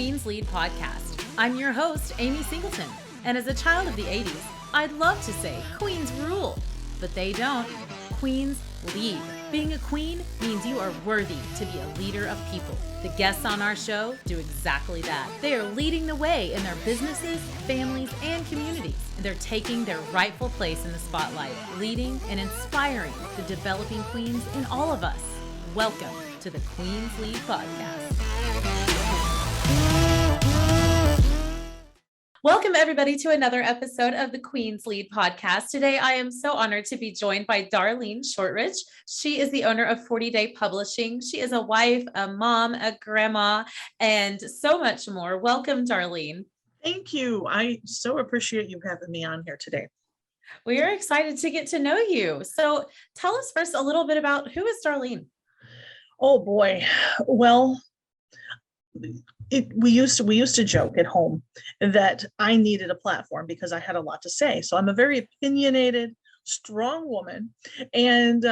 Queen's Lead podcast. I'm your host, Amy Singleton, and as a child of the 80s, I'd love to say Queens rule, but they don't. Queens lead. Being a queen means you are worthy to be a leader of people. The guests on our show do exactly that. They are leading the way in their businesses, families, and communities. They're taking their rightful place in the spotlight, leading and inspiring the developing queens in all of us. Welcome to the Queen's Lead podcast. Welcome, everybody, to another episode of the Queen's Lead podcast. Today, I am so honored to be joined by Darlene Shortridge. She is the owner of 40 Day Publishing. She is a wife, a mom, a grandma, and so much more. Welcome, Darlene. Thank you. I so appreciate you having me on here today. We are excited to get to know you. So tell us first a little bit about who is Darlene? Oh boy. Well, we used to joke at home that I needed a platform because I had a lot to say. So I'm a very opinionated, strong woman, and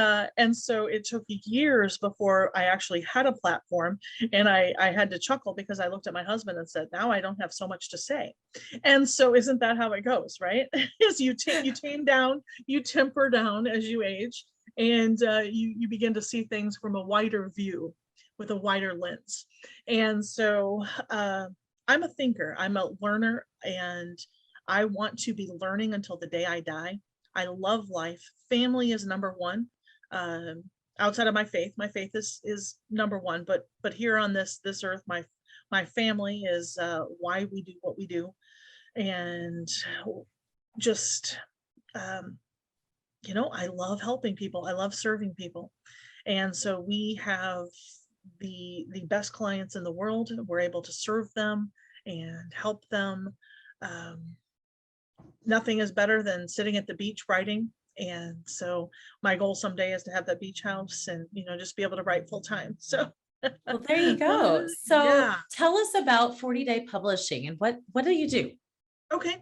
so it took years before I actually had a platform. And I had to chuckle because I looked at my husband and said, "Now I don't have so much to say." And so, isn't that how it goes, right? Is you tame down, you temper down as you age, and you begin to see things from a wider view, with a wider lens. And so I'm a thinker, I'm a learner, and I want to be learning until the day I die. I love life. Family is number one. Outside of my faith is number one, but here on this earth, my family is why we do what we do. And just I love helping people. I love serving people. And so we have the best clients in the world. We're able to serve them and help them. Nothing is better than sitting at the beach writing. And so my goal someday is to have that beach house and, just be able to write full time. So well, there you go. So yeah. Tell us about 40 Day Publishing and what do you do? Okay.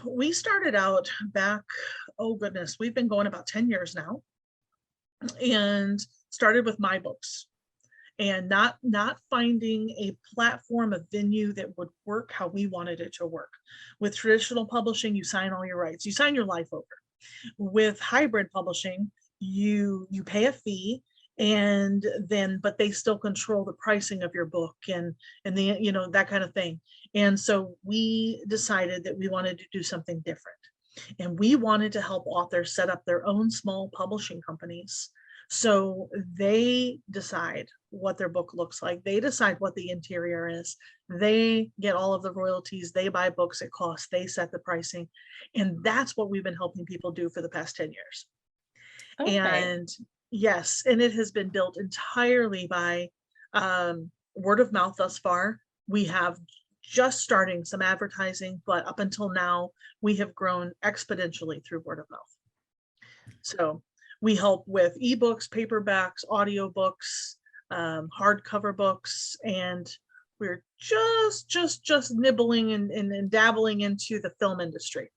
We started out back, oh goodness, we've been going about 10 years now, and started with my books. And not finding a platform, a venue that would work how we wanted it to work. With traditional publishing, you sign all your rights, you sign your life over. With hybrid publishing, you pay a fee, and then but they still control the pricing of your book and the that kind of thing. And so we decided that we wanted to do something different, and we wanted to help authors set up their own small publishing companies. So they decide what their book looks like. They decide what the interior is. They get all of the royalties. They buy books at cost. They set the pricing. And that's what we've been helping people do for the past 10 years. Okay. And yes, and it has been built entirely by word of mouth thus far. We have just starting some advertising, but up until now, we have grown exponentially through word of mouth. So we help with ebooks, paperbacks, audiobooks, hardcover books, and we're just nibbling and dabbling into the film industry.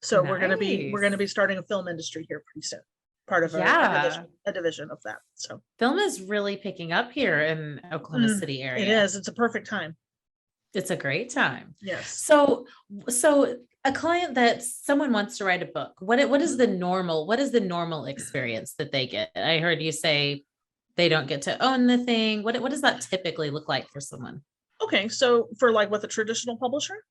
So nice. we're gonna be starting a film industry here pretty soon. Part of a division of that. So film is really picking up here in Oklahoma City area. It is. It's a perfect time. It's a great time. Yes. So a client that someone wants to write a book, what is the normal experience that they get? I heard you say they don't get to own the thing. What does that typically look like for someone? Okay. So for with a traditional publisher?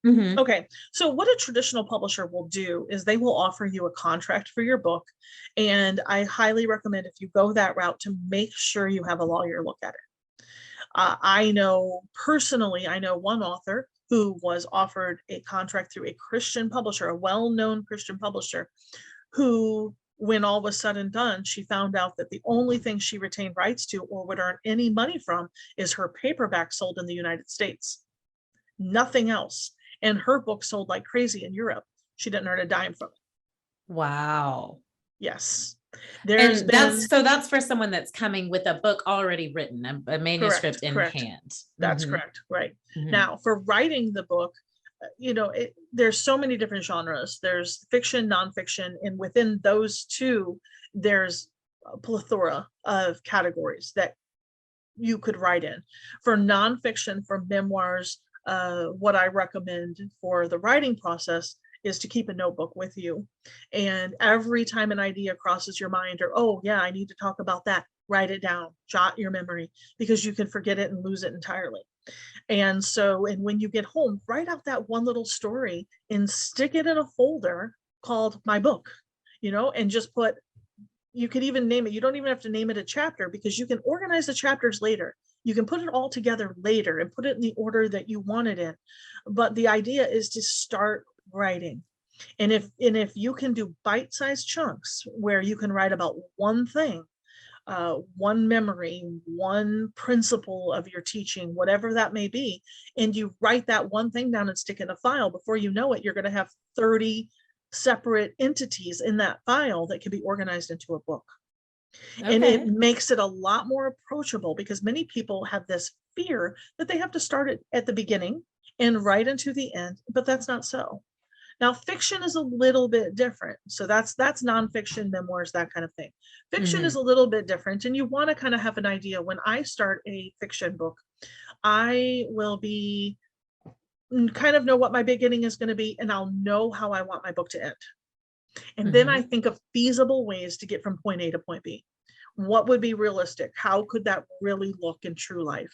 Mm-hmm. Okay. So what a traditional publisher will do is they will offer you a contract for your book. And I highly recommend, if you go that route, to make sure you have a lawyer look at it. I know one author who was offered a contract through a Christian publisher, a well-known Christian publisher, who, when all was said and done, she found out that the only thing she retained rights to or would earn any money from is her paperback sold in the United States. Nothing else. And her book sold like crazy in Europe. She didn't earn a dime from it. Wow. Yes. That's for someone that's coming with a book already written, a manuscript correct. Hand. That's correct. Right. Mm-hmm. Now, for writing the book, there's so many different genres. There's fiction, nonfiction, and within those two, there's a plethora of categories that you could write in. For nonfiction, for memoirs, what I recommend for the writing process is to keep a notebook with you. And every time an idea crosses your mind, or, oh yeah, I need to talk about that, write it down, jot your memory, because you can forget it and lose it entirely. And so, and when you get home, write out that one little story and stick it in a folder called My Book, and just put, you could even name it. You don't even have to name it a chapter, because you can organize the chapters later. You can put it all together later and put it in the order that you want it in. But the idea is to start writing. And if you can do bite-sized chunks where you can write about one thing, one memory, one principle of your teaching, whatever that may be, and you write that one thing down and stick in a file, before you know it, you're going to have 30 separate entities in that file that can be organized into a book. And it makes it a lot more approachable, because many people have this fear that they have to start it at the beginning and right into the end, but that's not so. Now, fiction is a little bit different. So that's nonfiction, memoirs, that kind of thing. Fiction is a little bit different, and you want to kind of have an idea. When I start a fiction book, I will be kind of know what my beginning is going to be, and I'll know how I want my book to end. And then I think of feasible ways to get from point A to point B. What would be realistic? How could that really look in true life?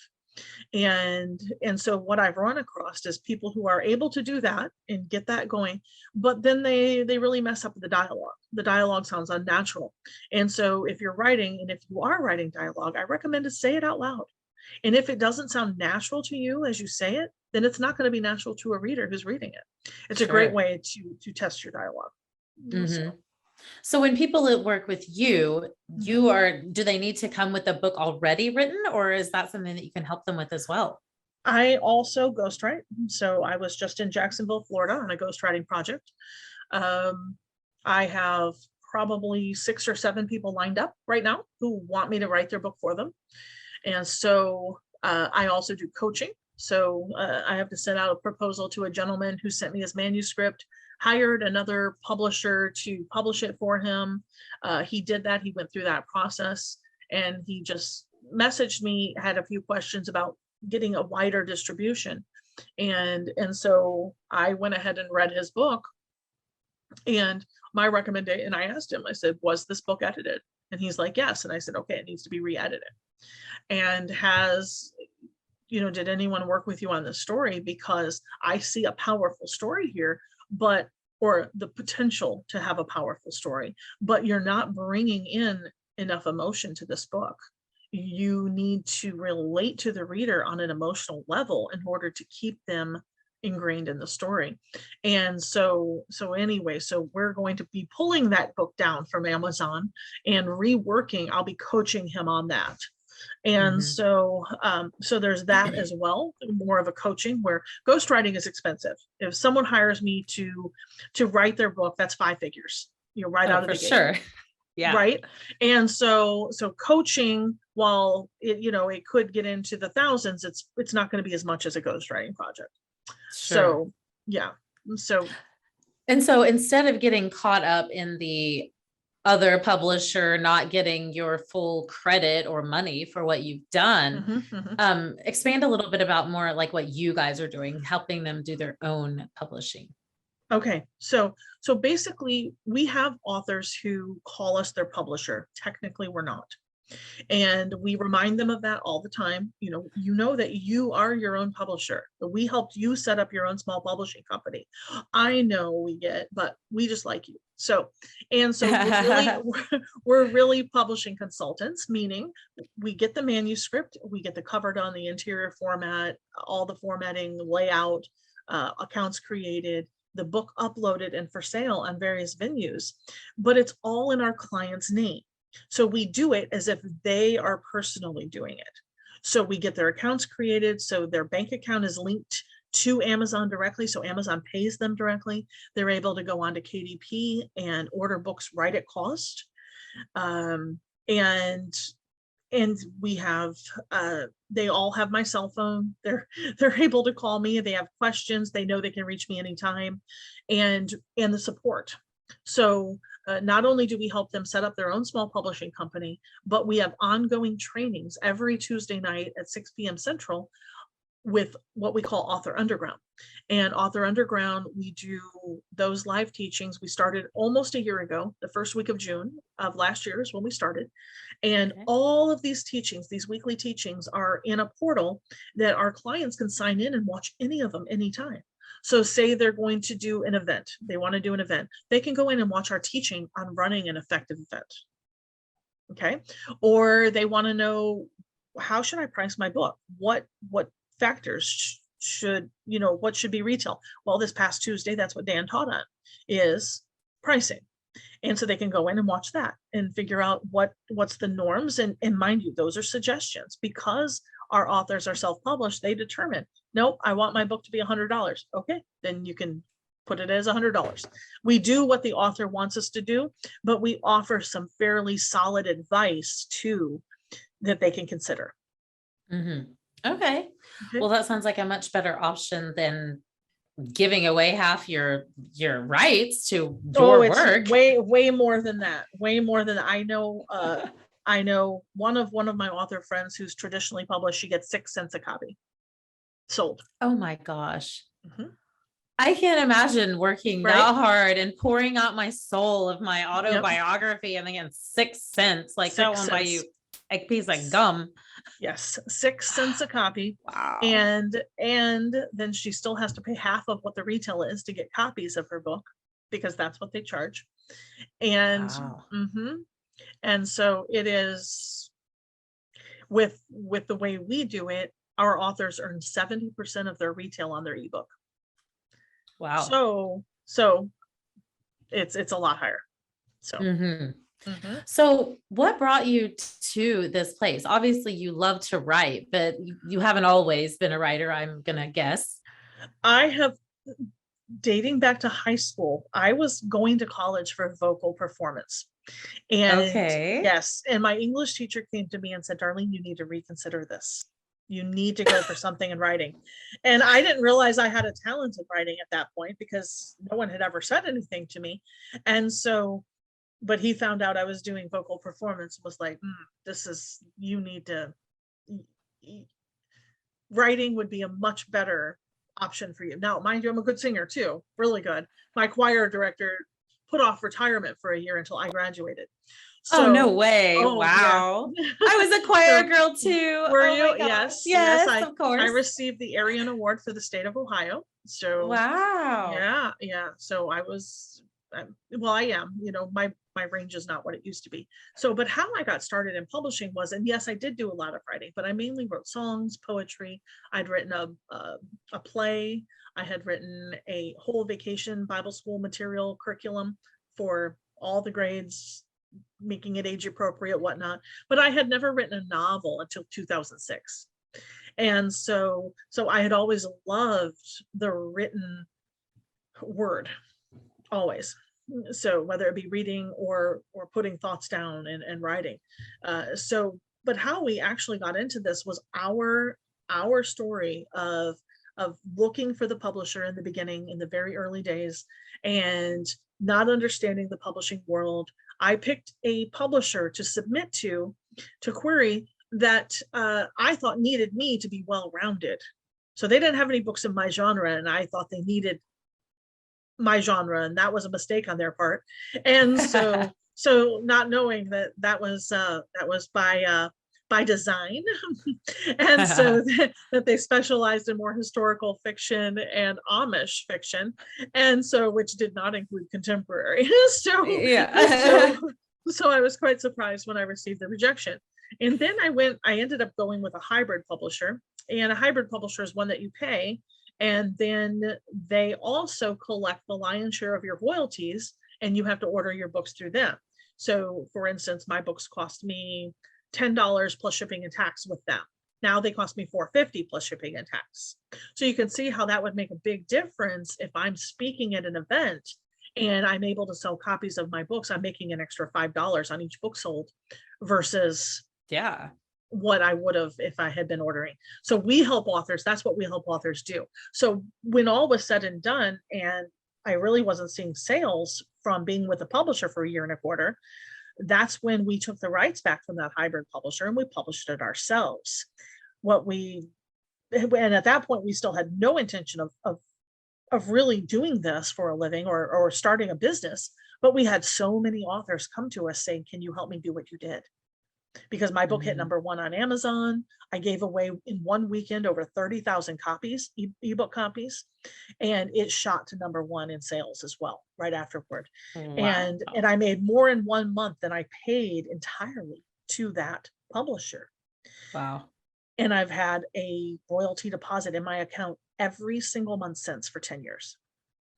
And so what I've run across is people who are able to do that and get that going, but then they really mess up the dialogue. The dialogue sounds unnatural. And so if you're writing, and if you are writing dialogue, I recommend to say it out loud. And if it doesn't sound natural to you as you say it, then it's not going to be natural to a reader who's reading it. It's a great way to test your dialogue. So when people work with you, do they need to come with a book already written, or is that something that you can help them with as well? I also ghostwrite. So I was just in Jacksonville, Florida on a ghostwriting project. I have probably 6 or 7 people lined up right now who want me to write their book for them. And so I also do coaching. So I have to send out a proposal to a gentleman who sent me his manuscript, hired another publisher to publish it for him. He did that. He went through that process, and he just messaged me, had a few questions about getting a wider distribution. And so I went ahead and read his book, and my recommendation, and I asked him, I said, was this book edited? And he's like, yes. And I said, okay, it needs to be re-edited. And did anyone work with you on this story? Because I see a powerful story here, or the potential to have a powerful story, but you're not bringing in enough emotion to this book. You need to relate to the reader on an emotional level in order to keep them ingrained in the story. And so we're going to be pulling that book down from Amazon and reworking. I'll be coaching him on that. And so there's that as well, more of a coaching, where ghostwriting is expensive. If someone hires me to write their book, that's 5 figures, right out of the gate. Sure. Yeah. Right. And so coaching, while it could get into the thousands, it's not going to be as much as a ghostwriting project. Sure. So, yeah. So instead of getting caught up in the other publisher not getting your full credit or money for what you've done, expand a little bit about more like what you guys are doing, helping them do their own publishing. Okay, so basically we have authors who call us their publisher. Technically, we're not. And we remind them of that all the time. You know that you are your own publisher. We helped you set up your own small publishing company. I know we get, but we just like you. So we're really publishing consultants, meaning we get the manuscript, we get the cover done, the interior format, all the formatting, the layout, accounts created, the book uploaded and for sale on various venues, but it's all in our client's name. So we do it as if they are personally doing it. So we get their accounts created. So their bank account is linked to Amazon directly. So Amazon pays them directly. They're able to go on to KDP and order books right at cost. And we have, they all have my cell phone. They're able to call me if they have questions. They know they can reach me anytime, and the support. So Not only do we help them set up their own small publishing company, but we have ongoing trainings every Tuesday night at 6 p.m. Central with what we call Author Underground. And Author Underground, we do those live teachings. We started almost a year ago. The first week of June of last year is when we started. And all of these teachings, these weekly teachings, are in a portal that our clients can sign in and watch any of them anytime. So say they're going to do an event, they want to do an event, they can go in and watch our teaching on running an effective event. Okay. Or they want to know, how should I price my book? What factors should, what should be retail? Well, this past Tuesday, that's what Dan taught on, is pricing. And so they can go in and watch that and figure out what's the norms. And mind you, those are suggestions, because our authors are self-published. They determine, nope, I want my book to be $100. Okay, then you can put it as $100. We do what the author wants us to do, but we offer some fairly solid advice too that they can consider. Mm-hmm. Okay. Well, that sounds like a much better option than giving away half your rights to your work. Way more than that. Way more than that. I know one of my author friends who's traditionally published, she gets 6 cents a copy sold. Oh my gosh. Mm-hmm. I can't imagine working right? that hard and pouring out my soul of my autobiography and then 6 cents. Like that won't buy you a piece of gum. Yes, 6 cents a copy. Wow. And then she still has to pay half of what the retail is to get copies of her book, because that's what they charge. And and so it is with the way we do it, our authors earn 70% of their retail on their ebook. Wow. So it's a lot higher. So So what brought you to this place? Obviously you love to write, but you haven't always been a writer, I'm gonna guess. I have, dating back to high school, I was going to college for vocal performance. And yes, and my English teacher came to me and said, Darlene, you need to reconsider this. You need to go for something in writing. And I didn't realize I had a talent in writing at that point, because no one had ever said anything to me. And so, but he found out I was doing vocal performance, was like, you need to, writing would be a much better option for you. Now, mind you, I'm a good singer too, really good. My choir director put off retirement for a year until I graduated. So, oh, no way. Wow. Yeah. I was a choir girl too. Were you? Yes. Of course. I received the Arian Award for the state of Ohio. So wow. Yeah. So I was, I am, my range is not what it used to be. So, but how I got started in publishing was, and yes, I did do a lot of writing, but I mainly wrote songs, poetry. I'd written a play. I had written a whole vacation Bible school material curriculum for all the grades, making it age appropriate, whatnot. But I had never written a novel until 2006. And so I had always loved the written word, always. So whether it be reading or putting thoughts down and writing. But how we actually got into this was our story of looking for the publisher in the beginning, in the very early days, and not understanding the publishing world. I picked a publisher to submit to query that I thought needed me to be well-rounded. So they didn't have any books in my genre, and I thought they needed my genre, and that was a mistake on their part. And so not knowing that was by design, and so that they specialized in more historical fiction and Amish fiction, and so which did not include contemporary. So I was quite surprised when I received the rejection. And then I ended up going with a hybrid publisher, and a hybrid publisher is one that you pay, and then they also collect the lion's share of your royalties, and you have to order your books through them. So for instance, my books cost me $10 plus shipping and tax with them. Now they cost me $4.50 plus shipping and tax. So you can see how that would make a big difference. If I'm speaking at an event and I'm able to sell copies of my books, I'm making an extra $5 on each book sold versus what I would have if I had been ordering. So we help authors. That's what we help authors do. So when all was said and done, and I really wasn't seeing sales from being with a publisher for a year and a quarter. That's when we took the rights back from that hybrid publisher and we published it ourselves. And at that point, we still had no intention of really doing this for a living or starting a business. But we had so many authors come to us saying, can you help me do what you did? Because my book hit #1 on Amazon. I gave away in one weekend over 30,000 copies, ebook copies, and it shot to #1 in sales as well right afterward. Wow. And I made more in 1 month than I paid entirely to that publisher. Wow. And I've had a royalty deposit in my account every single month since for 10 years.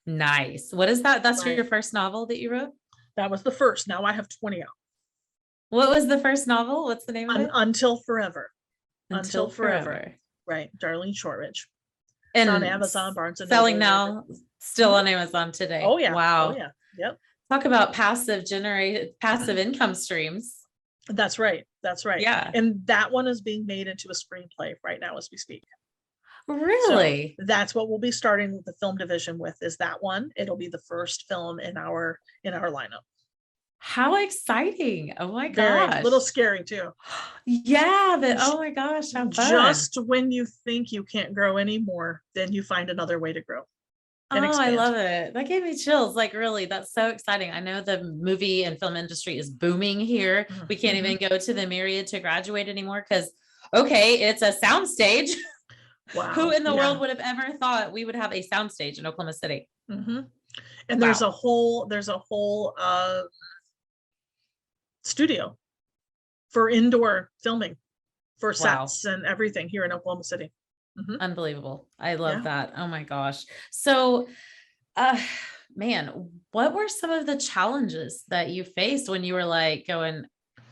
Nice. What is that? That's Right. your first novel that you wrote? That was the first. Now I have 20 out. What was the first novel? What's the name of it? Until Forever. Until Forever. Right. Darlene Shortridge. It's And on Amazon, Barnes and selling Noble. now, still on Amazon today. Oh yeah. Wow. Oh yeah. Yep. Talk about passive income streams. That's right. That's right. Yeah. And that one is being made into a screenplay right now as we speak. Really? So that's what we'll be starting the film division with, is that one. It'll be the first film in our lineup. How exciting. Oh my Very, gosh. a little scary too. Yeah, but oh my gosh, how fun. Just when you think you can't grow anymore, then you find another way to grow. Oh, expand. I love it. That gave me chills. Like, really, that's so exciting. I know the movie and film industry is booming here. We can't even go to the Myriad to graduate anymore because, okay, it's a soundstage. Wow. Who in the world would have ever thought we would have a soundstage in Oklahoma City? And there's a whole studio for indoor filming, for sets and everything here in Oklahoma City. Unbelievable. I love that. Oh my gosh. So, man, what were some of the challenges that you faced when you were like going,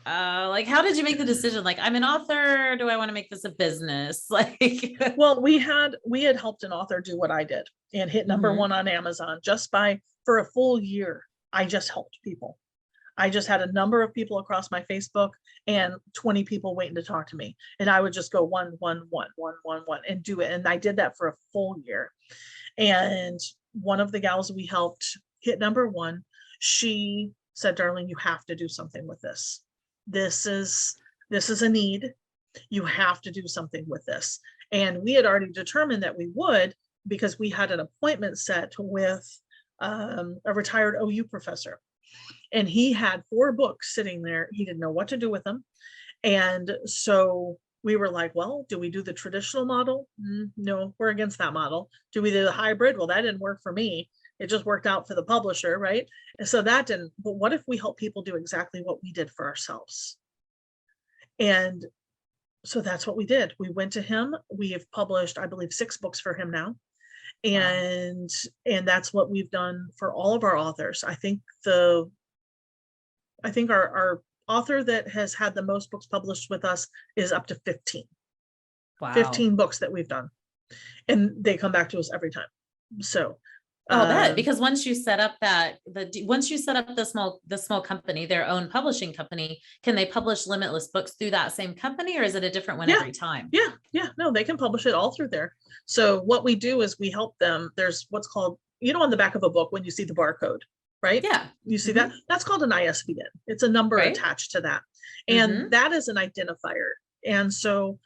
like, how did you make the decision? Like, I'm an author. Do I want to make this a business? Like, well, we had helped an author do what I did and hit #1 on Amazon for a full year. I just helped people. I just had a number of people across my Facebook and 20 people waiting to talk to me. And I would just go 1, 1, 1, 1, 1, 1 and do it. And I did that for a full year. And one of the gals we helped hit #1, she said, Darlene, you have to do something with this. This is a need. You have to do something with this. And we had already determined that we would, because we had an appointment set with a retired OU professor. And he had 4 books sitting there. He didn't know what to do with them. And so we were like, well, do we do the traditional model? No, we're against that model. Do we do the hybrid? Well, that didn't work for me. It just worked out for the publisher, right? And so that didn't, but what if we help people do exactly what we did for ourselves? And so that's what we did. We went to him. We have published, I believe, 6 books for him now. And that's what we've done for all of our authors. I think our author that has had the most books published with us is up to 15. wow. 15 books that we've done. And they come back to us every time. So I'll bet, because once you set up the small company, their own publishing company, can they publish limitless books through that same company, or is it a different one every time? Yeah. No, they can publish it all through there. So what we do is we help them. There's what's called, on the back of a book, when you see the barcode, right? Yeah. You see that? That's called an ISBN. It's a number attached to that. And that is an identifier. And so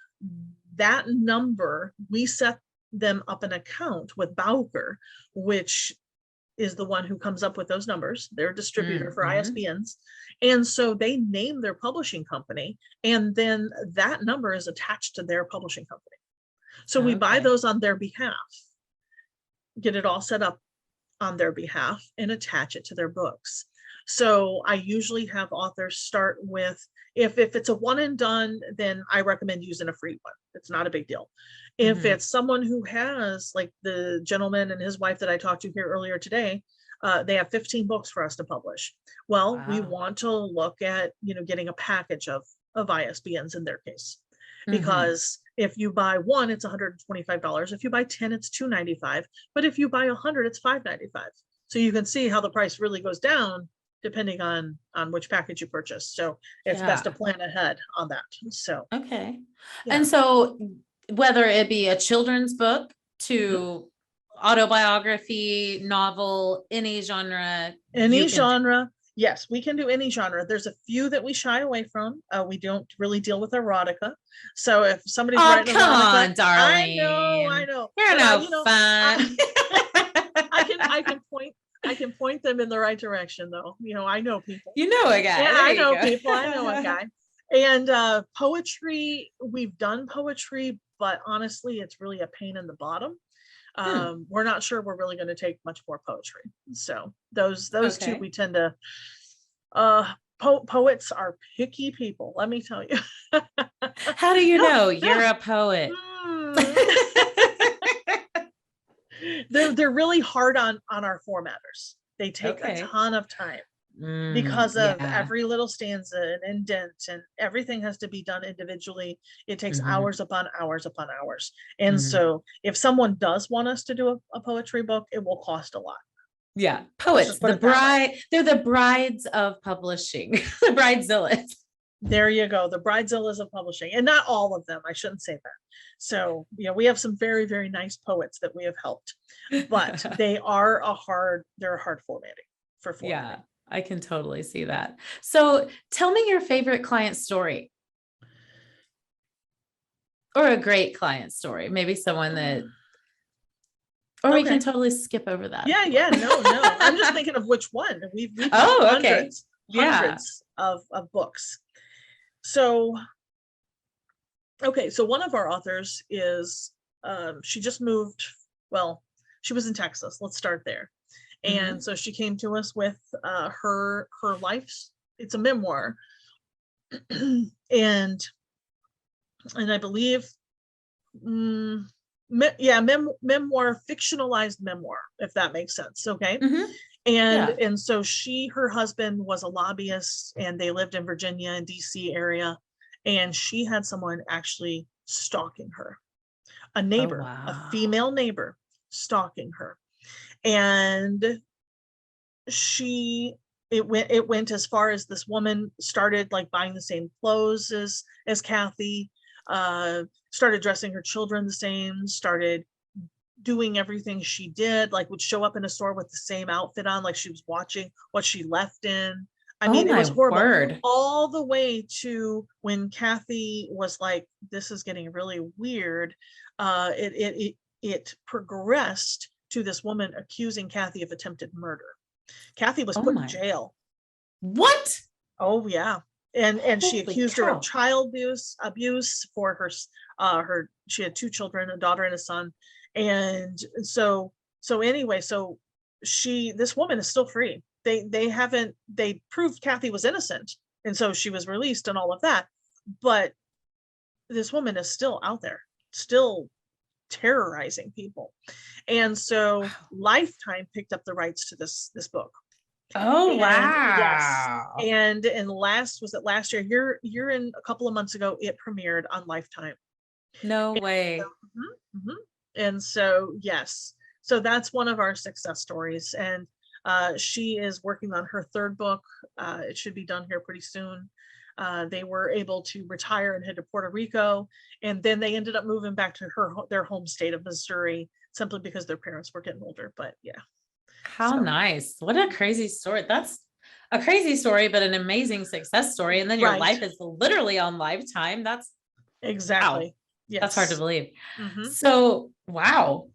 that number, we set them up an account with Bowker, which is the one who comes up with those numbers, their distributor for ISBNs. And so they name their publishing company, and then that number is attached to their publishing company. So we buy those on their behalf, get it all set up on their behalf, and attach it to their books. So I usually have authors start with, if it's a one and done, then I recommend using a free one. It's not a big deal. If it's someone who has, like the gentleman and his wife that I talked to here earlier today, they have 15 books for us to publish. Well, we want to look at, getting a package of ISBNs in their case, because if you buy 1, it's $125. If you buy 10, it's $295. But if you buy 100, it's $595. So you can see how the price really goes down depending on which package you purchase. So it's best to plan ahead on that. So and so whether it be a children's book to autobiography, novel, any genre. Any genre. Yes, we can do any genre. There's a few that we shy away from. We don't really deal with erotica. So if somebody's writing come erotica, on, Darlene. I know. You're But no fun. I can point them in the right direction though. I know people. You know a guy. Yeah, There I you know go. people. I know a guy. And poetry, we've done poetry, but honestly, it's really a pain in the bottom. We're not sure we're really going to take much more poetry. So those two we tend to poets are picky people, let me tell you. How do you know you're a poet? They're really hard on our formatters. They take a ton of time because of every little stanza and indent, and everything has to be done individually. It takes hours upon hours upon hours. And so if someone does want us to do a poetry book, it will cost a lot. Yeah. Poets, they're the brides of publishing, the bridezillas. There you go. The bridezillas of publishing, and not all of them. I shouldn't say that. So, we have some very, very nice poets that we have helped, but they're a hard formatting. Yeah, I can totally see that. So tell me your favorite client story, or a great client story, maybe someone that, or we can totally skip over that. Yeah. No. I'm just thinking of which one. We've hundreds of books. So one of our authors is, she just moved. Well, she was in Texas. Let's start there. And so she came to us with her life's, it's a memoir. and I believe, memoir, fictionalized memoir, if that makes sense. Okay. And so her husband was a lobbyist, and they lived in Virginia and DC area. And she had someone actually stalking her, a neighbor, a female neighbor stalking her. And it went as far as this woman started like buying the same clothes as Kathy, started dressing her children the same, started doing everything she did, like would show up in a store with the same outfit on, like she was watching what she left in. I mean, it was horrible. All the way to when Kathy was like, this is getting really weird. It progressed to this woman accusing Kathy of attempted murder. Kathy was put in jail. What? Oh yeah. And she accused her of child abuse for her she had 2 children, a daughter and a son. And so anyway, this woman is still free. They proved Kathy was innocent, and so she was released and all of that, but this woman is still out there, still terrorizing people. And so Lifetime picked up the rights to this book. Yes. And last year, in a couple of months ago, it premiered on Lifetime. No way. And so yes, so that's one of our success stories. And she is working on her 3rd book. It should be done here pretty soon. They were able to retire and head to Puerto Rico, and then they ended up moving back to their home state of Missouri, simply because their parents were getting older. But yeah. How nice. What a crazy story. That's a crazy story, but an amazing success story. And then your life is literally on Lifetime. That's exactly. Wow. Yes. That's hard to believe. So, wow.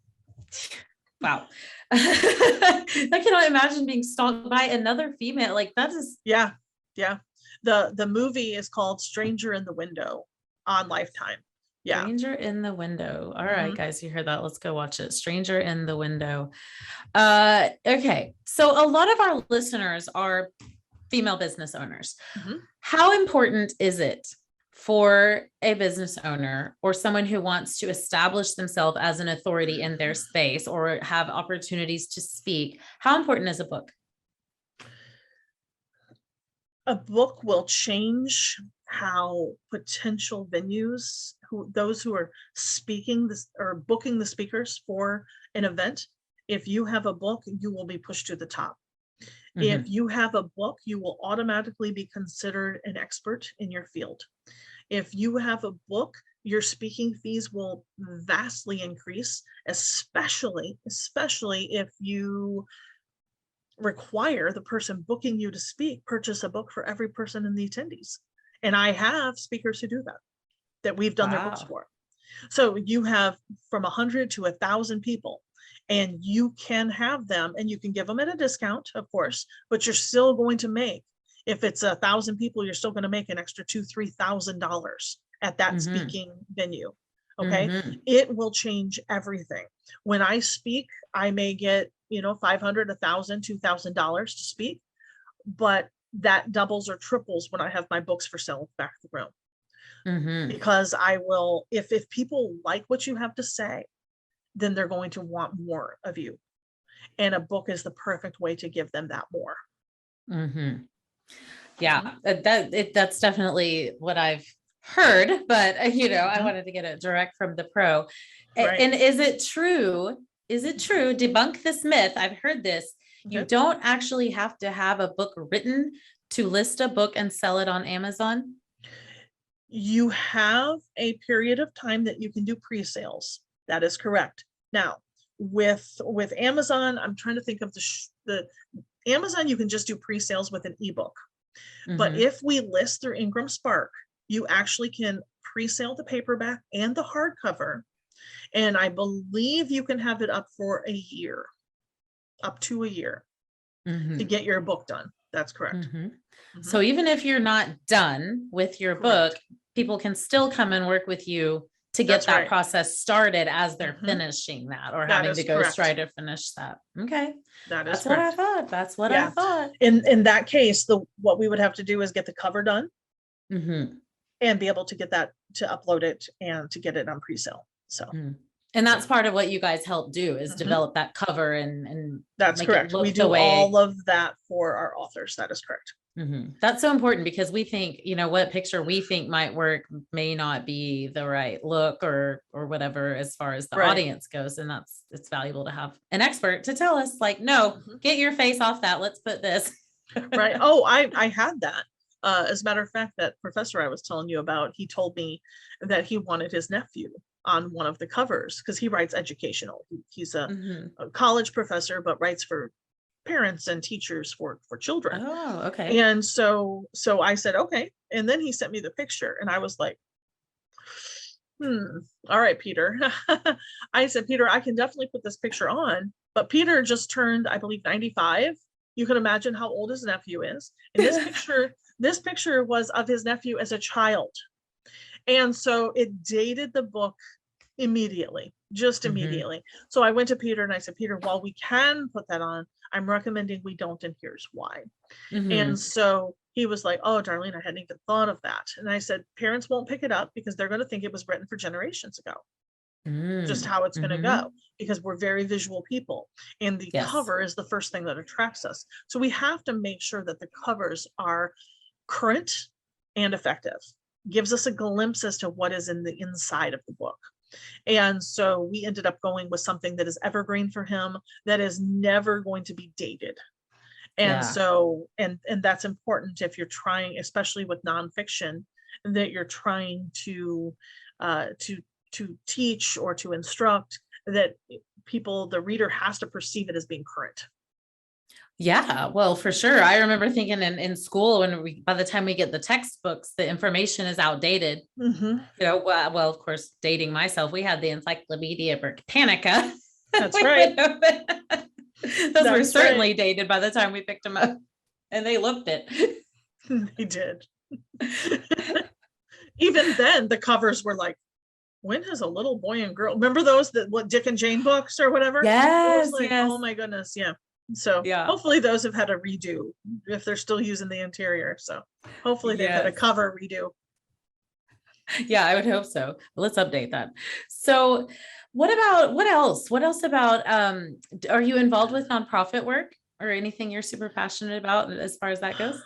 I cannot imagine being stalked by another female. Like that is. Yeah. The movie is called Stranger in the Window on Lifetime. Yeah. Stranger in the Window. All right, guys, you heard that. Let's go watch it. Stranger in the Window. Okay. So a lot of our listeners are female business owners. How important is it for a business owner or someone who wants to establish themselves as an authority in their space or have opportunities to speak? How important is a book? A book will change how potential venues, those who are speaking this or booking the speakers for an event, if you have a book, you will be pushed to the top. If you have a book, you will automatically be considered an expert in your field. If you have a book, your speaking fees will vastly increase, especially if you require the person booking you to speak purchase a book for every person in the attendees. And I have speakers who do that we've done their books Wow. for. So you have from 100 to 1,000 people, and you can have them, and you can give them at a discount, of course, but you're still going to make, if it's 1,000 people, you're still going to make an extra $2,000-3,000 at that Mm-hmm. speaking venue. Okay. Mm-hmm. It will change everything. When I speak, I may get, $500, $1,000, $2,000 to speak, but that doubles or triples when I have my books for sale back of the room. Mm-hmm. Because I will, if people like what you have to say, then they're going to want more of you. And a book is the perfect way to give them that more. Mm-hmm. Yeah, that's definitely what I've heard, but I wanted to get it direct from the pro. Right. And is it true? Debunk this myth. I've heard this. You Okay. don't actually have to have a book written to list a book and sell it on Amazon. You have a period of time that you can do pre-sales. That is correct. Now, with Amazon, I'm trying to think of the Amazon, you can just do pre-sales with an ebook. But Mm-hmm. if we list through Ingram Spark, you actually can pre-sale the paperback and the hardcover. And I believe you can have it up for a year, up to a year, Mm-hmm. to get your book done. That's correct. Mm-hmm. Mhm. So even if you're not done with your book, Correct. people can still come and work with you to get That's that right. process started as they're Mhm. finishing that or That having is to go correct. try to finish that. Okay. That is That's what I correct. thought. That's what I Yeah. thought. In that case, what we would have to do is get the cover done Mm-hmm. and be able to get that, to upload it and to get it on pre-sale. So Mm. And that's part of what you guys help do is Mhm. develop that cover and That's make it correct. We look the do all way. of that for our authors. That is correct. Mm-hmm. That's so important because we think, what picture we think might work may not be the right look or whatever as far as the Right. audience goes. And it's valuable to have an expert to tell us like, no, Mhm. get your face off that. Let's put this. Right. Oh, I had that. As a matter of fact, that professor I was telling you about, he told me that he wanted his nephew on one of the covers because he writes educational. He's Mm-hmm. a college professor, but writes for parents and teachers for children. Oh, okay. And so I said, okay. And then he sent me the picture and I was like, all right, Peter. I said, Peter, I can definitely put this picture on, but Peter just turned, I believe, 95. You can imagine how old his nephew is. And this picture was of his nephew as a child. And so it dated the book immediately, just Mm-hmm. immediately. So I went to Peter and I said, Peter, while we can put that on, I'm recommending we don't, and here's why. Mm-hmm. And so he was like, oh, Darlene, I hadn't even thought of that. And I said, parents won't pick it up because they're going to think it was written for generations ago. Just how it's going to go, because we're very visual people. And the Yes. cover is the first thing that attracts us. So we have to make sure that the covers are current and effective. Gives us a glimpse as to what is in the inside of the book. And so we ended up going with something that is evergreen for him, that is never going to be dated. And so, and that's important if you're trying, especially with nonfiction, that you're trying to teach or to instruct, that the reader has to perceive it as being current. Yeah, well, for sure. I remember thinking in school when by the time we get the textbooks, the information is outdated. Mm-hmm. Well, of course, dating myself, we had the Encyclopedia Britannica. That's right. Those were certainly dated by the time we picked them up, and they looked it. They did. Even then, the covers were like, when has a little boy and girl, remember those, what Dick and Jane books or whatever? Yes, it was like, yes. Oh my goodness, yeah. So yeah. Hopefully those have had a redo if they're still using the interior. So hopefully they've had a cover redo. Yeah, I would hope so. But let's update that. So what else about, are you involved with nonprofit work or anything you're super passionate about as far as that goes?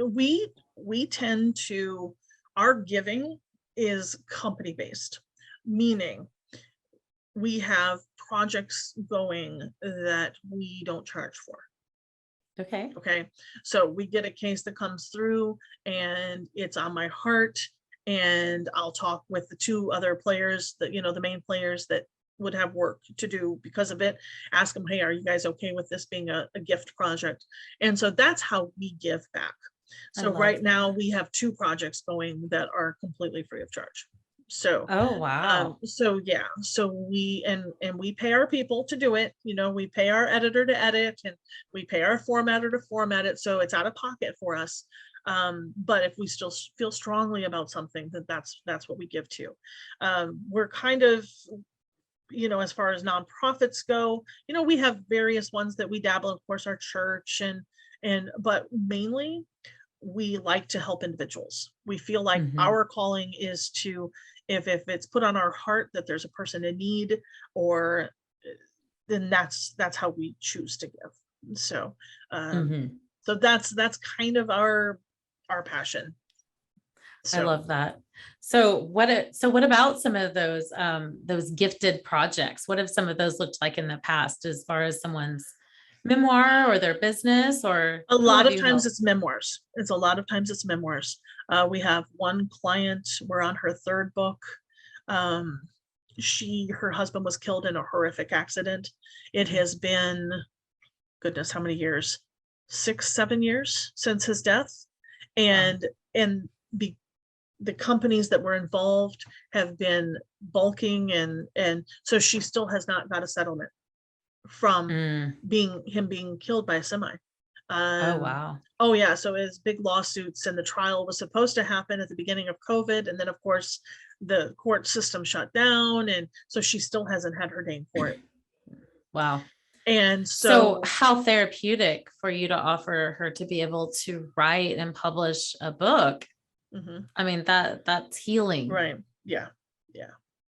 We tend to, our giving is company based, meaning we have projects going that we don't charge for. Okay. So we get a case that comes through and it's on my heart and I'll talk with the two other players that, the main players that would have work to do because of it, ask them, hey, are you guys okay with this being a gift project? And so that's how we give back. I So love right that. now we have 2 projects going that are completely free of charge. So Oh, wow. so yeah, so we pay our people to do it. We pay our editor to edit, and we pay our formatter to format it, so it's out of pocket for us. But if we still feel strongly about something, then that's what we give to. We're kind of, as far as nonprofits go, we have various ones that we dabble, of course, our church, but mainly we like to help individuals. We feel like Mhm. our calling is to, if it's put on our heart that there's a person in need, or then that's how we choose to give. So Mhm. so that's kind of our passion. I So love that. So what about some of those gifted projects? What have some of those looked like in the past as far as someone's memoir or their business, or a who lot have of you times helped? it's memoirs. It's a lot of times it's memoirs. We have one client, we're on her 3rd book. um her husband was killed in a horrific accident. It has been, goodness, how many years? 6, 7 years since his death. Wow. And be, the companies that were involved have been bulking, and so she still has not got a settlement from Mm. him being killed by a semi. Oh, um wow. oh yeah, so it's big lawsuits, and the trial was supposed to happen at the beginning of COVID, and then of course the court system shut down, and so she still hasn't had her day in court. Wow. And So so how therapeutic for you to offer her to be able to write and publish a book. mhm. I mean, that's healing. Right. Yeah. Yeah.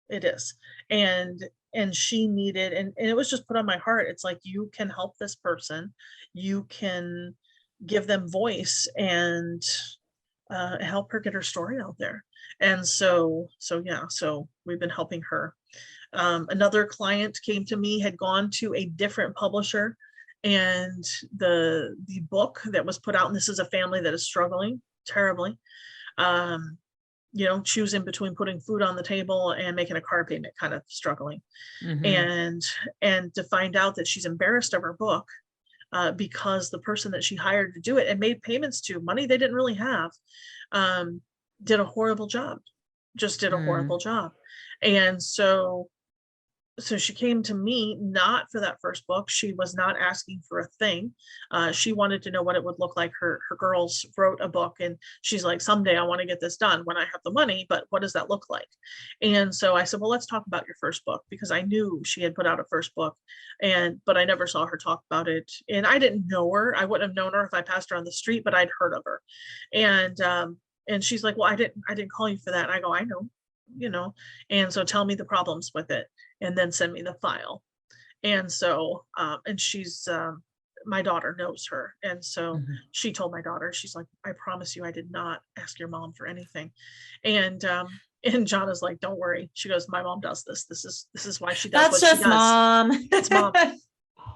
It is. And she needed, and it was just put on my heart. It's like, you can help this person. You can give them voice, and help her get her story out there. And so yeah, so we've been helping her. Another client came to me, had gone to a different publisher, and the book that was put out, and this is a family that is struggling terribly, um, choosing between putting food on the table and making a car payment, kind of struggling. Hmm. And to find out that she's embarrassed of her book, because the person that she hired to do it and made payments to, money they didn't really have, um, did a horrible job, just did a horrible Mm. job. And so she came to me not for that first book. She was not asking for a thing. She wanted to know what it would look like. Her girls wrote a book, and she's like, someday I want to get this done when I have the money, but what does that look like? And so I said, well, let's talk about your first book, because I knew she had put out a first book, but I never saw her talk about it. And I didn't know her. I wouldn't have known her if I passed her on the street, but I'd heard of her. And she's like, well, I didn't call you for that. And I go, I know, you know, and so tell me the problems with it, and then send me the file. And so, and my daughter knows her. And so Mhm. she told my daughter, she's like, I promise you, I did not ask your mom for anything. And John is like, don't worry. She goes, my mom does this. This is why she does That's what she just does. mom. It's mom.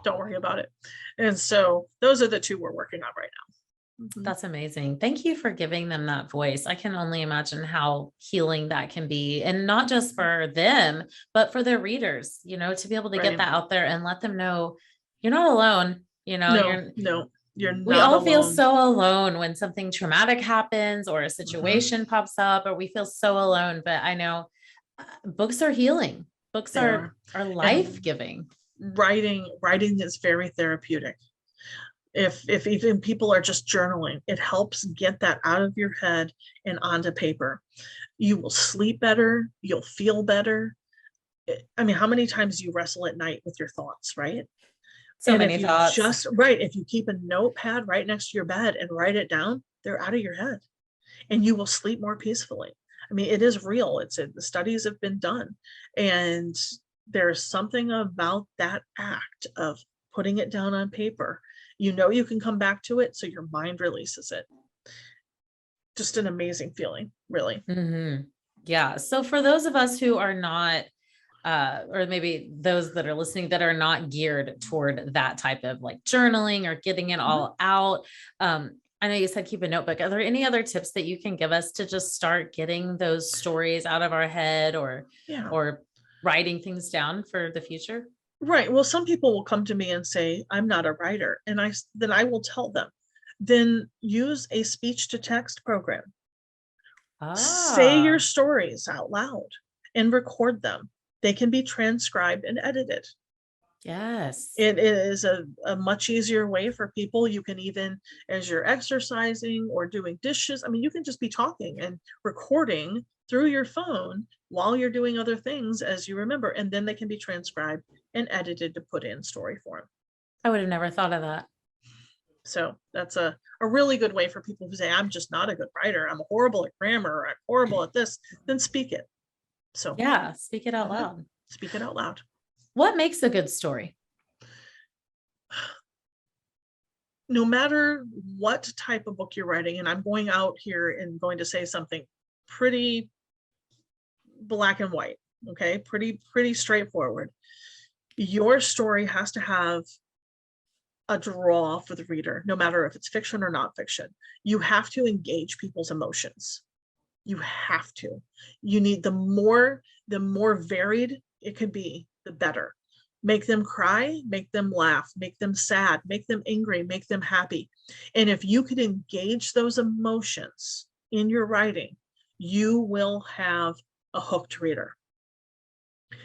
Don't worry about it. And so those are the 2 we're working on right now. Mhm. That's amazing. Thank you for giving them that voice. I can only imagine how healing that can be, and not just for them, but for their readers, to be able to get Right. that out there and let them know you're not alone. No, no, you're We not all feel alone. so alone when something traumatic happens or a Mhm. situation pops up, or we feel so alone. But I know books are healing. Books They are are. are And life giving. writing is very therapeutic. If even people are just journaling, it helps get that out of your head and onto paper. You will sleep better, you'll feel better. I mean, how many times do you wrestle at night with your thoughts, right? So And if many you thoughts. if you keep a notepad right next to your bed and write it down, they're out of your head, and you will sleep more peacefully. I mean, it is real. The studies have been done, and there's something about that act of putting it down on paper. You can come back to it, so your mind releases it. Just an amazing feeling, really. Mhm. Yeah. So for those of us who are not, or maybe those that are listening that are not geared toward that type of like journaling or getting it Mhm. all out, I know you said keep a notebook. Are there any other tips that you can give us to just start getting those stories out of our head, Yeah. or writing things down for the future? Right. Well, some people will come to me and say, I'm not a writer. And then I will tell them, then use a speech to text program. Say your Ah, stories out loud and record them. They can be transcribed and edited. yes. It is a much easier way for people. You can even, as you're exercising or doing dishes, I mean, you can just be talking and recording through your phone while you're doing other things as you remember, and then they can be transcribed and edited to put in story form. I would have never thought of that. So that's a really good way for people who say, I'm just not a good writer, I'm horrible at grammar, or I'm horrible at this, then speak it. So Yeah. Speak it out mhm, loud. speak it out loud. What makes a good story? No matter what type of book you're writing, and I'm going out here and going to say something pretty black and white, okay, pretty straightforward. Your story has to have a draw for the reader, no matter if it's fiction or nonfiction. You have to engage people's emotions. You have to. You need the more varied it can be, the better. Make them cry, make them laugh, make them sad, make them angry, make them happy. And if you can engage those emotions in your writing, you will have a hooked reader.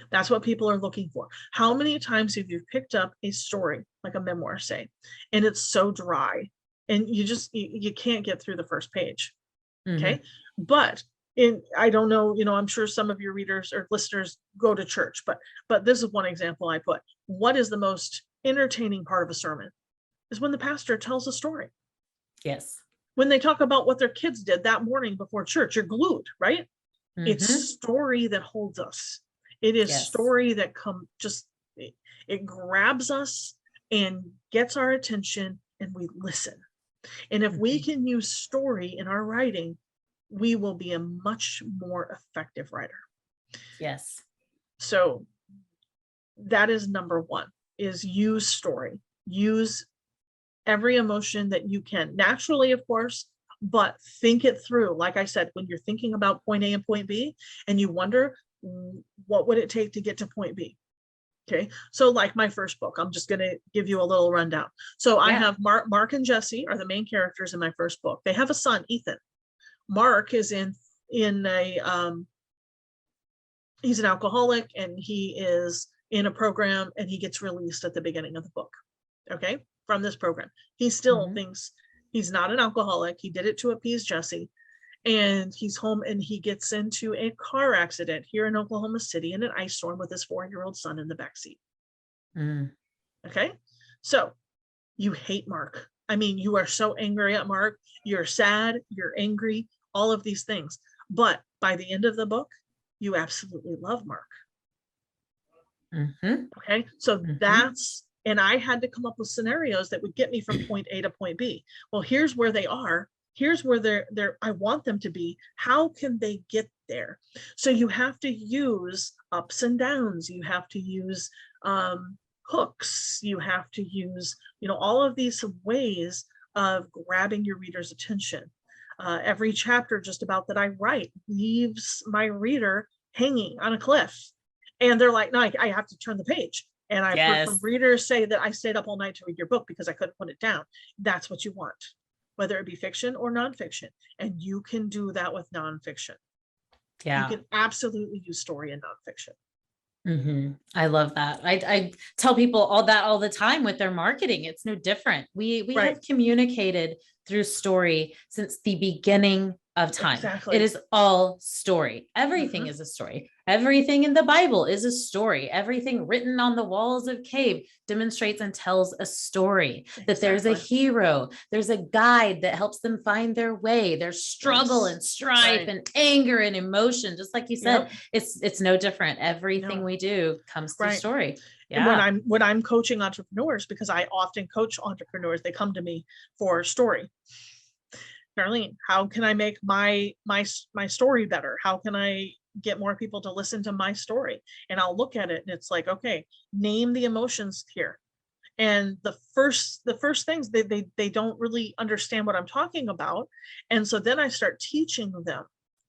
That's what people are looking for. How many times have you picked up a story, like a memoir, say, and it's so dry and you can't get through the first page? Mhm. Okay. But I don't know, I'm sure some of your readers or listeners go to church, but this is one example I put. What is the most entertaining part of a sermon is when the pastor tells a story. Yes. When they talk about what their kids did that morning before church, you're glued, right? It's Mhm. story that holds us. It is Yes. story that it grabs us and gets our attention and we listen. And if we Mhm. can use story in our writing, we will be a much more effective writer. Yes. So that is number one, is use story. Use every emotion that you can. Naturally, of course, but think it through. Like I said, when you're thinking about point A and point B, and you wonder, what would it take to get to point B? Okay, so like my first book, I'm just going to give you a little rundown. So I Yeah. have Mark and Jesse are the main characters in my first book. They have a son, Ethan. Mark is in a he's an alcoholic and he is in a program and he gets released at the beginning of the book. Okay, from this program. He still Mhm. thinks he's not an alcoholic. He did it to appease Jesse. And he's home and he gets into a car accident here in Oklahoma City in an ice storm with his 4-year-old son in the backseat. Mm. Okay, so you hate Mark. I mean, you are so angry at Mark. You're sad, you're angry, all of these things. But by the end of the book, you absolutely love Mark. Mhm. Okay, so Mhm. and I had to come up with scenarios that would get me from point A to point B. Well, here's where they are. Here's where I want them to be. How can they get there? So you have to use ups and downs. You have to use hooks. You have to use, all of these ways of grabbing your reader's attention. Every chapter just about that I write leaves my reader hanging on a cliff. And they're like, no, I have to turn the page. And I've heard from Yes. readers say that I stayed up all night to read your book because I couldn't put it down. That's what you want, whether it be fiction or nonfiction. And you can do that with nonfiction. You Yeah. can absolutely use story in nonfiction. I love that. I tell people all the time with their marketing. It's no different. We Right. have communicated through story since the beginning of time. It Exactly. is all story. Everything Mhm. is a story. Everything in the Bible is a story. Everything written on the walls of cave demonstrates and tells a story, that there's a Exactly. hero, there's a guide that helps them find their way. There's struggle Yes. and strife Right. and anger and emotion. Just like you said, Yep. it's no different. Everything No. we do comes through Right. story. And when Yeah. I'm coaching entrepreneurs, because I often coach entrepreneurs, they come to me for story. Darlene, how can I make my story better? How can I get more people to listen to my story? And I'll look at it and it's like, okay, name the emotions here. And the first things they don't really understand what I'm talking about. And so then I start teaching them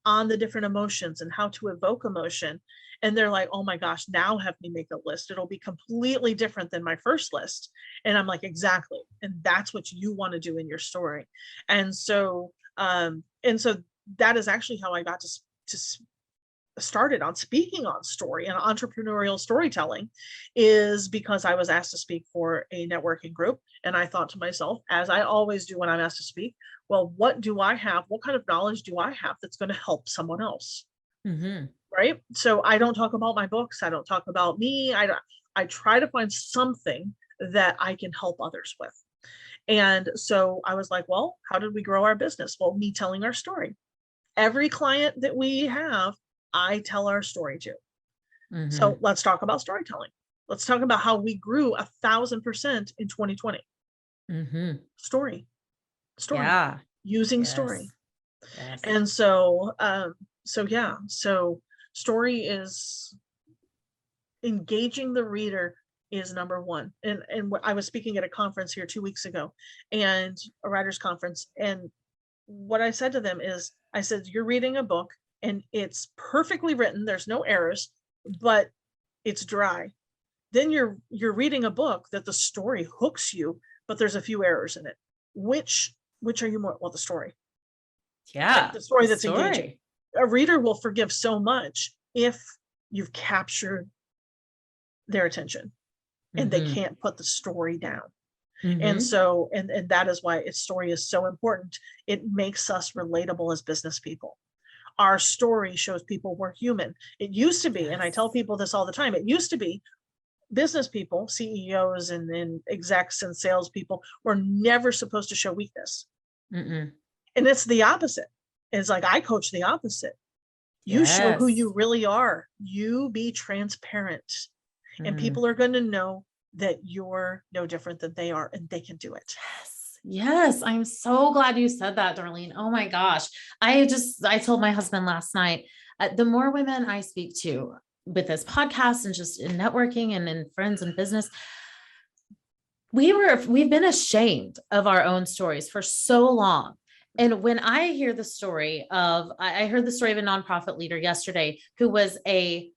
on the different emotions and how to evoke emotion. And they're like, oh my gosh, now have me make a list. It'll be completely different than my first list. And I'm like, exactly. And that's what you want to do in your story. And so, that is actually how I got started on speaking on story and entrepreneurial storytelling, is because I was asked to speak for a networking group. And I thought to myself, as I always do when I'm asked to speak, well, what do I have? What kind of knowledge do I have that's going to help someone else? Mm-hmm. Right. So I don't talk about my books. I don't talk about me. I try to find something that I can help others with. And so I was like, well, how did we grow our business? Well, me telling our story. Every client that we have, I tell our story to. Mm-hmm. So let's talk about storytelling. Let's talk about how we grew 1,000% in 2020. Mm-hmm. Story, Yeah. using Yes. story. Yes. And so, so story is engaging the reader is number one. And I was speaking at a conference here 2 weeks ago, and a writer's conference. And what I said to them is, I said, you're reading a book and it's perfectly written. There's no errors, but it's dry. Then you're reading a book that the story hooks you, but there's a few errors in it. Which are you more? Well, the story. Yeah. Right? The story that's engaging. A reader will forgive so much if you've captured their attention and they can't put the story down. And so, and that is why its story is so important. It makes us relatable as business people. Our story shows people we're human. It used to be, and I tell people this all the time, it used to be business people, CEOs and execs and salespeople were never supposed to show weakness. And it's the opposite. It's like, I coach the opposite. You show who you really are. You be transparent. And people are going to know that you're no different than they are, and they can do it. Yes. I'm so glad you said that, Darlene. Oh my gosh. I told my husband last night, the more women I speak to with this podcast and just in networking and in friends and business, we've been ashamed of our own stories for so long. And when I hear the story of, I heard the story of a nonprofit leader yesterday who was a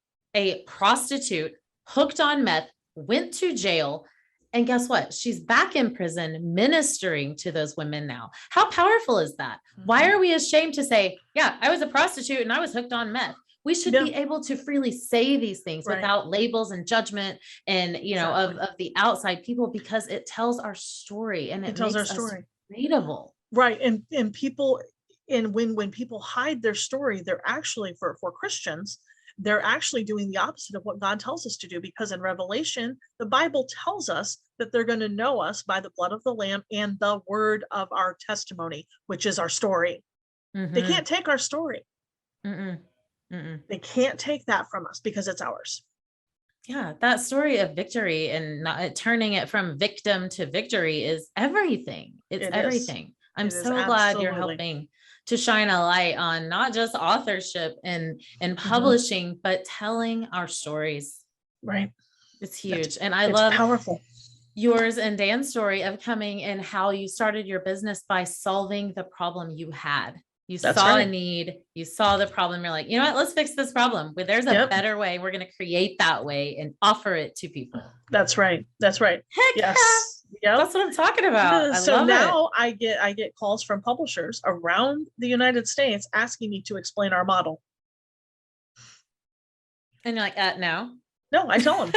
prostitute hooked on meth, went to jail. And guess what? She's back in prison ministering to those women now. How powerful is that? Why are we ashamed to say, yeah, I was a prostitute and I was hooked on meth? We should be able to freely say these things without labels and judgment and, of the outside people, because it tells our story and it tells our story readable. Right. And people, and when people hide their story, they're actually, for Christians, they're actually doing the opposite of what God tells us to do, because in Revelation, the Bible tells us that they're going to know us by the blood of the Lamb and the word of our testimony, which is our story. They can't take our story. They can't take that from us because it's ours. Yeah, that story of victory and not turning it from victim to victory is everything. It's everything. I'm so glad you're helping to shine a light on not just authorship and publishing, but telling our stories. Right. It's huge. And I love powerful. Yours and Dan's story of coming and how you started your business by solving the problem you had. You saw a need, you saw the problem. You're like, you know what, let's fix this problem. But there's a better way. We're going to create that way and offer it to people. That's right. That's right. Heck yes. Yep. That's what I'm talking about. So now I get calls from publishers around the United States asking me to explain our model. And you're like, no. No, I tell them.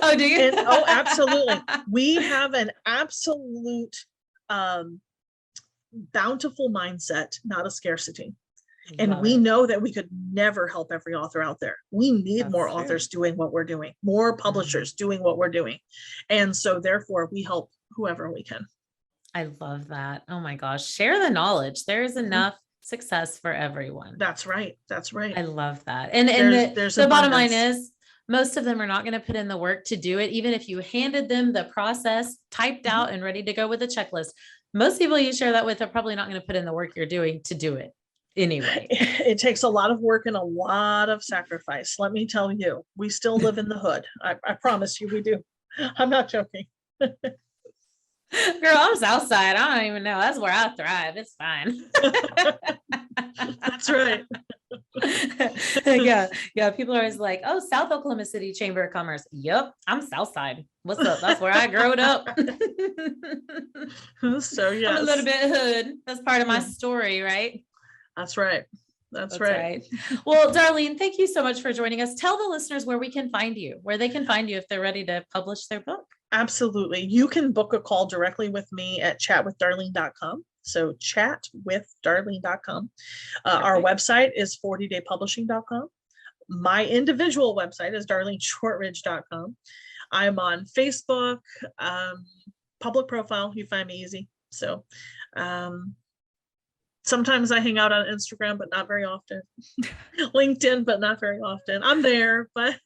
Oh, do you? Oh, absolutely. We have an absolute bountiful mindset, not a scarcity. And we know that we could never help every author out there. We need more authors doing what we're doing, more publishers doing what we're doing. And so therefore we help whoever we can. I love that. Oh my gosh. Share the knowledge. There is enough success for everyone. That's right. That's right. I love that. And the bottom line is, most of them are not going to put in the work to do it. Even if you handed them the process typed out and ready to go with a checklist, most people you share that with are probably not going to put in the work you're doing to do it anyway. It takes a lot of work and a lot of sacrifice. Let me tell you, we still live in the hood. I promise you we do. I'm not joking. Girl, I'm Southside. I don't even know. That's where I thrive. It's fine. That's right. Yeah. People are always like, oh, South Oklahoma City Chamber of Commerce. Yep, I'm Southside. What's up? That's where I grew up. So yes. I'm a little bit hood. That's part of my story, right? That's right. That's right. Well, Darlene, thank you so much for joining us. Tell the listeners where we can find you, where they can find you if they're ready to publish their book. Absolutely. You can book a call directly with me at chatwithdarlene.com. So chatwithdarlene.com. Our website is 40daypublishing.com. My individual website is darleneshortridge.com. I'm on Facebook, public profile. You find me easy. So sometimes I hang out on Instagram, but not very often. LinkedIn, but not very often. I'm there, but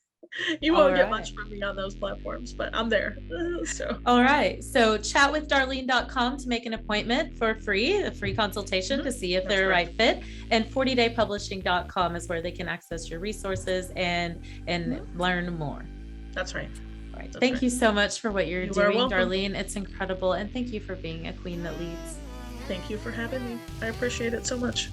you won't get much from me on those platforms, but I'm there. So all right. So chatwithdarlene.com to make an appointment for free, a free consultation to see if they're a right fit. And 40daypublishing.com is where they can access your resources and learn more. That's right. All right. Thank you so much for what you're doing, Darlene. It's incredible. And thank you for being a queen that leads. Thank you for having me. I appreciate it so much.